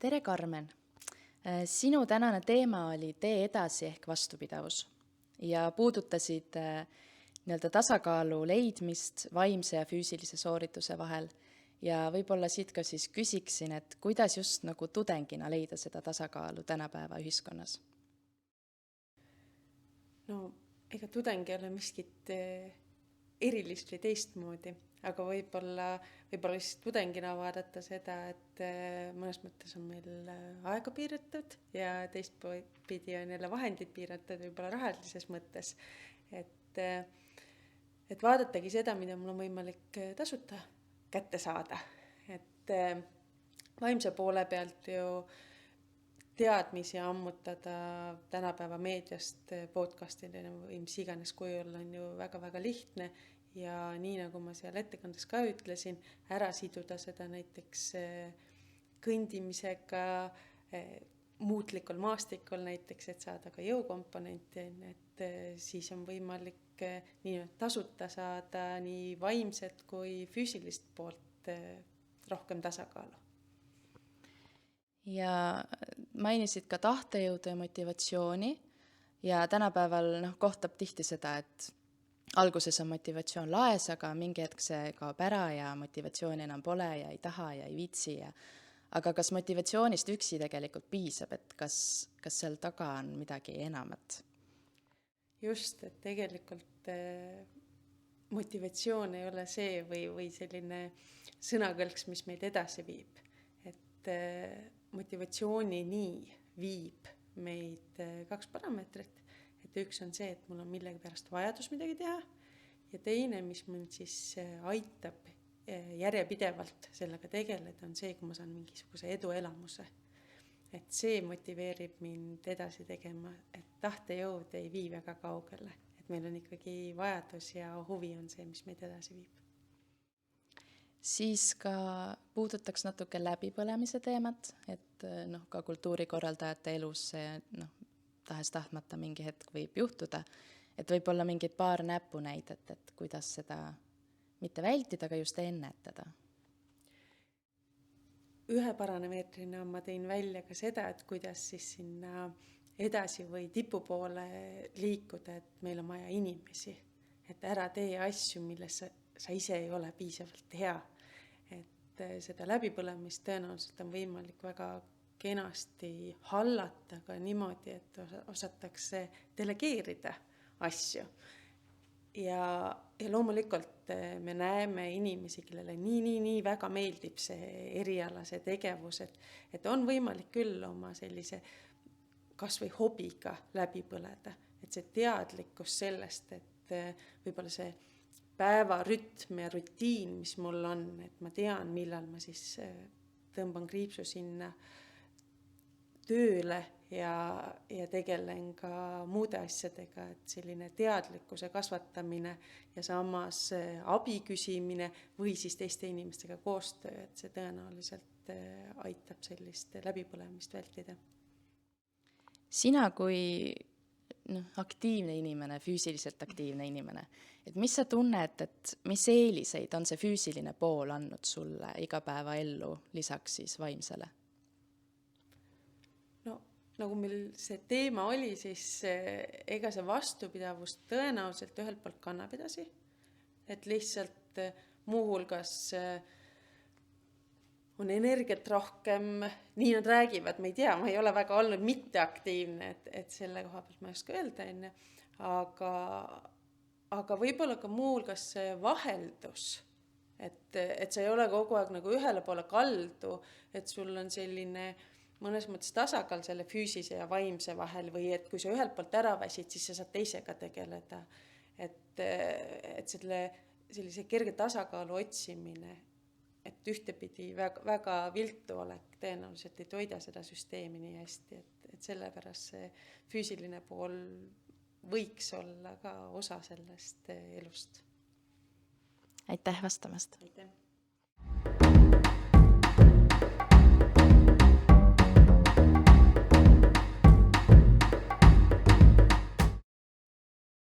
Tere, Karmen! Sinu tänane teema oli tee edasi ehk vastupidavus ja puudutasid nii-öelda tasakaalu leidmist vaimse ja füüsilise soorituse vahel. Ja võib-olla siit ka siis küsiksin, et kuidas just nagu tudengina leida seda tasakaalu tänapäeva ühiskonnas? No ega tudeng ei ole miskit erilist või teistmoodi, aga võib-olla lihtsalt tudengina vaadata seda, et mõnes mõttes on meil aega piiratud ja teistpidi on jälle vahendid piiratud võib-olla rahalises mõttes. Et vaadatagi seda, mida mul on võimalik tasuta kätte saada. Et vaimse poole pealt ju teadmisi ammutada tänapäeva meediast podcastidena või mis iganes kujul on ju väga-väga lihtne ja nii nagu ma seal ettekandes ka ütlesin, ära siduda seda näiteks kõndimisega, muutlikul maastikul näiteks, et saada ka jõukomponenti, et siis on võimalik nii tasuta saada nii vaimset kui füüsilist poolt rohkem tasakaalu. Ja mainisid ka tahtejõudu ja motivatsiooni ja tänapäeval kohtab tihti seda, et alguses on motivatsioon laes, aga mingi hetk see kaob ära ja motivatsiooni enam pole ja ei taha ja ei viitsi. Aga kas motivatsioonist üksi tegelikult piisab, et kas seal taga on midagi enamat? Just, et tegelikult motivatsioon ei ole see või selline sõnakõlks, mis meid edasi viib. Et motivatsioonini viib meid kaks parameetrit. Et üks on see, et mul on millegi pärast vajadus midagi teha ja teine, mis mind siis aitab järjepidevalt sellega tegeleda, on see, kui ma saan mingisuguse eduelamuse. Et see motiveerib mind edasi tegema, et tahtejõud ei vii väga kaugele. Et meil on ikkagi vajadus ja huvi on see, mis meid edasi viib. Siis ka puudutaks natuke läbipõlemise teemat, et ka kultuurikorraldajate elus see tahes-tahtmata mingi hetk võib juhtuda, et võib-olla mingid paar näpunäidet, et kuidas seda mitte vältida, aga just ennetada. Ühe parameetrina ma tõin välja ka seda, et kuidas siis sinna edasi või tipu poole liikuda, et meil on vaja inimesi, et ära tee asju, milles sa ise ei ole piisavalt hea. Et seda läbipõlemist tõenäoliselt on võimalik väga kenasti hallata ka niimoodi, et osatakse delegeerida asju. Ja loomulikult me näeme inimesi, kellele nii väga meeldib see eriala, see tegevus, et on võimalik küll oma sellise kas või hobiga läbi põleda. Et see teadlikkus sellest, et võib-olla see päevarütm ja rutiin, mis mul on, et ma tean, millal ma siis tõmban kriipsu sinna tööle ja tegelen ka muude asjadega, et selline teadlikkuse kasvatamine ja samas abi küsimine või siis teiste inimestega koostöö, et see tõenäoliselt aitab sellist läbipõlemist vältida. Sina kui aktiivne inimene, füüsiliselt aktiivne inimene, et mis sa tunned, et mis eeliseid on see füüsiline pool andnud sulle igapäevaellu lisaks siis vaimsele? No nagu meil see teema oli, siis ega see vastupidavus tõenäoliselt ühelt poolt kannab edasi, et lihtsalt muuhulgas on energiat rohkem, nii nad räägivad, ma ei tea, ma ei ole väga olnud mitteaktiivne, et selle koha pealt ma ei oska öelda enne, aga võib-olla ka muuhulgas see vaheldus, et sa ei ole kogu aeg nagu ühele poole kaldu, et sul on selline mõnes mõttes tasakaal selle füüsise ja vaimse vahel või et kui sa ühelt poolt ära väsid, siis sa saad teisega tegeleda, et sellise kerge tasakaalu otsimine, et ühtepidi väga viltu olek tõenäoliselt ei toida seda süsteemi nii hästi, et sellepärast see füüsiline pool võiks olla ka osa sellest elust. Aitäh vastamast! Aitäh!